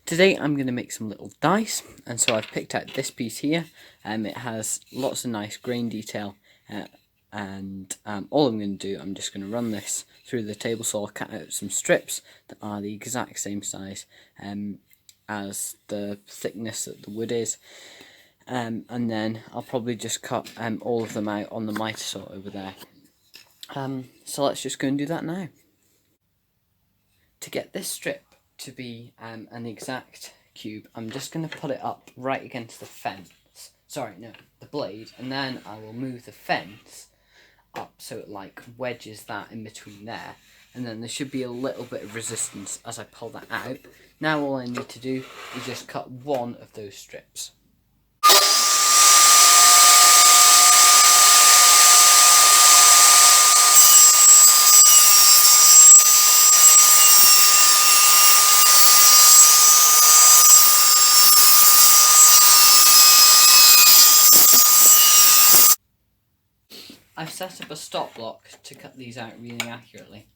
Today I'm going to make some little dice, and so I've picked out this piece here. It has lots of nice grain detail, and all I'm going to do, I'm just going to run this through the table saw, cut out some strips that are the exact same size as the thickness that the wood is, and then I'll probably just cut all of them out on the miter saw over there. So let's just go and do that now. To get this strip to be an exact cube, I'm just going to put it up right against the fence. Sorry, no, the blade, and then I will move the fence up so it like wedges that in between there, and then there should be a little bit of resistance as I pull that out. Now all I need to do is just cut one of those strips. I've set up a stop block to cut these out really accurately.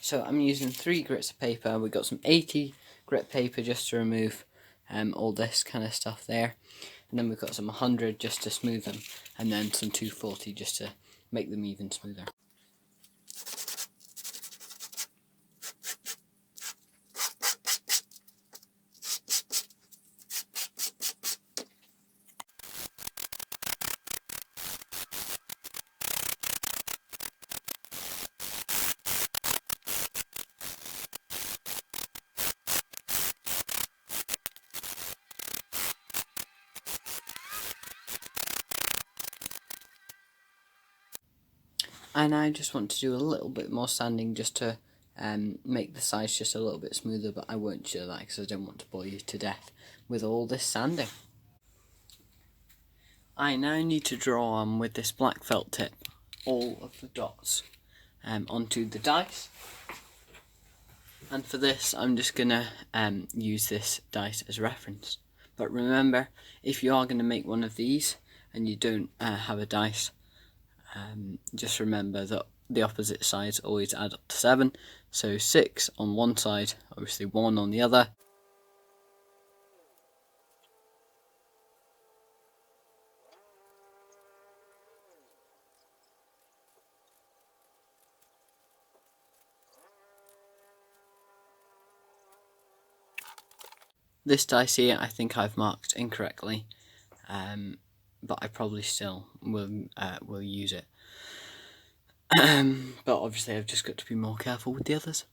So I'm using 3 grits of paper. We've got some 80 grit paper just to remove all this kind of stuff there. And then we've got some 100 just to smooth them. And then some 240 just to make them even smoother. And I just want to do a little bit more sanding just to make the sides just a little bit smoother, but I won't show that because I don't want to bore you to death with all this sanding. I now need to draw on with this black felt tip all of the dots onto the dice. And for this I'm just going to use this dice as reference. But remember, if you are going to make one of these and you don't have a dice, just remember that the opposite sides always add up to 7, so 6 on one side, obviously 1 on the other. This dice here I think I've marked incorrectly, but I probably still will use it. But obviously I've just got to be more careful with the others.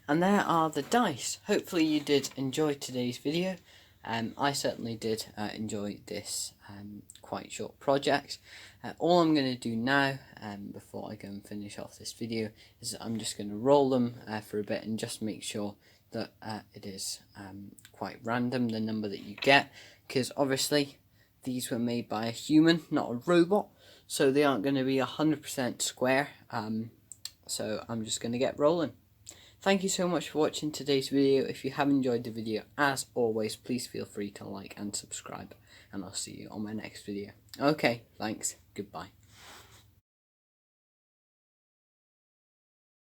And there are the dice. Hopefully you did enjoy today's video. I certainly did enjoy this quite short project. All I'm going to do now, before I go and finish off this video, is I'm just going to roll them for a bit and just make sure that it is quite random, the number that you get, because obviously these were made by a human, not a robot, so they aren't going to be 100% square. So I'm just going to get rolling. Thank you so much for watching today's video. If you have enjoyed the video, as always, please feel free to like and subscribe, and I'll see you on my next video. Okay, thanks, goodbye.